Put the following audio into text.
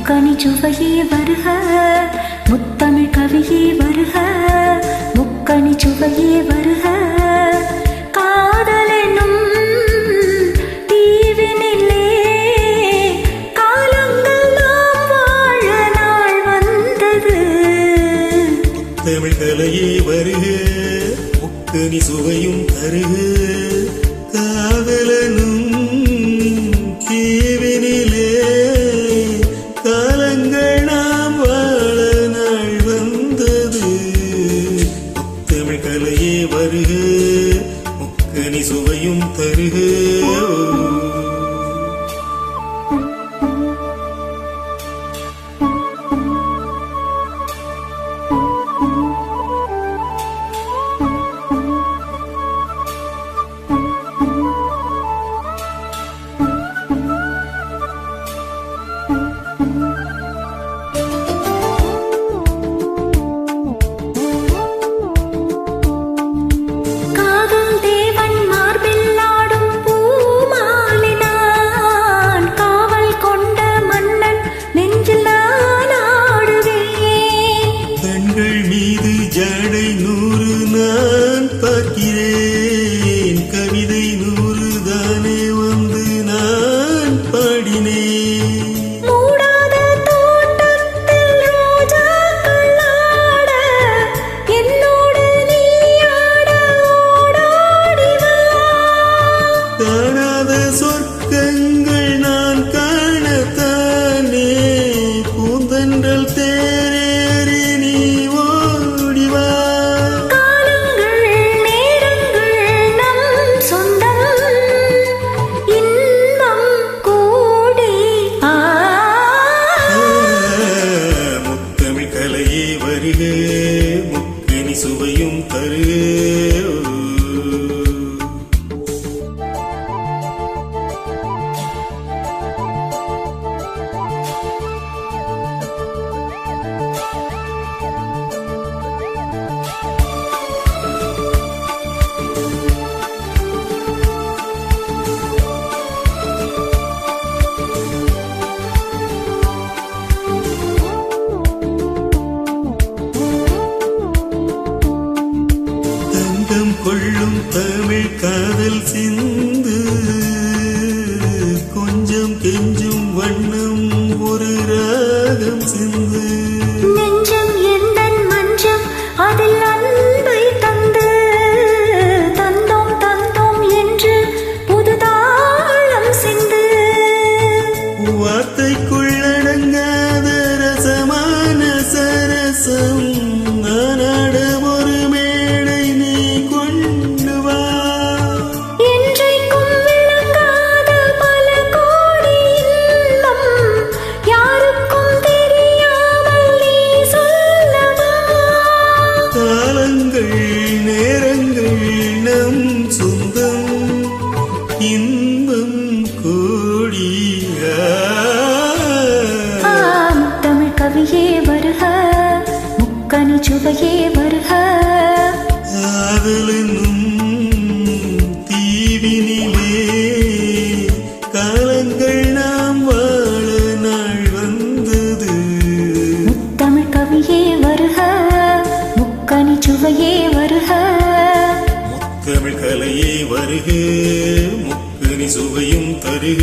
முக்கணி சுவையே வருக, முத்தமிழ் கவியே வருக, முக்கணி சுவையே வருக. காதலெனும் தீவினிலே காலங்கள் நாம் வாழ நாள் வந்தது. முத்தமிழ் கலையே வருக, முக்கணி சுவையும் தருக. காதலனும் தீவினிலே காலங்கள் நாம் வாழ நாள் வந்தது. முத்தமிழ் கலையே வருக, முக்கணி சுவையும் தருக. ஜடை 100 நான் பார்க்கிறேன், கவிதை 100 தானே வந்து நான் பாடினேன். மூடாத தோட்டத்தில் ரோஜாக்கள் ஆட, என்னோடு நீ ஆட ஓடோடி வா. காணாத சொர்க்கங்கள் நான் காணத்தானே, பூந்தென்றல் தேரேறி நீ வருக, முக்கணி சுவையும் தருக. கொள்ளும் தமிழ் காதல் சிந்து, கொஞ்சம் கெஞ்சும் வண்ணம் ஒரு ராகம் சிந்து. நெஞ்சம் எந்தன் மஞ்சம் அதில் அன்பை தந்து, தந்தோம் தந்தோம் என்று புதுதாளம் சிந்து. வார்த்தைக்குள்ளடங்காத ரசமான சரசம் நானாட ஒரு மேடை நீ கொண்டு வா. என்றைக்கும் விளங்காத பல கோடி இன்பம் யாருக்கும் தெரியாமல் நீ சொல்லவா. காலங்கள் நேரங்கள் நம் சொந்தம், இன்பம் கோடியா. முத்தமிழ் கவியே வருக, முக்கணி சுவையே வருக. காதலெனும் தீவினிலே காலங்கள் நாம் வாழ நாள் வந்தது. முத்தமிழ் கவியே வருக, முக்கணி சுவையே வருக. முத்தமிழ் கலையே வருக, முக்கணி சுவையும் தருக.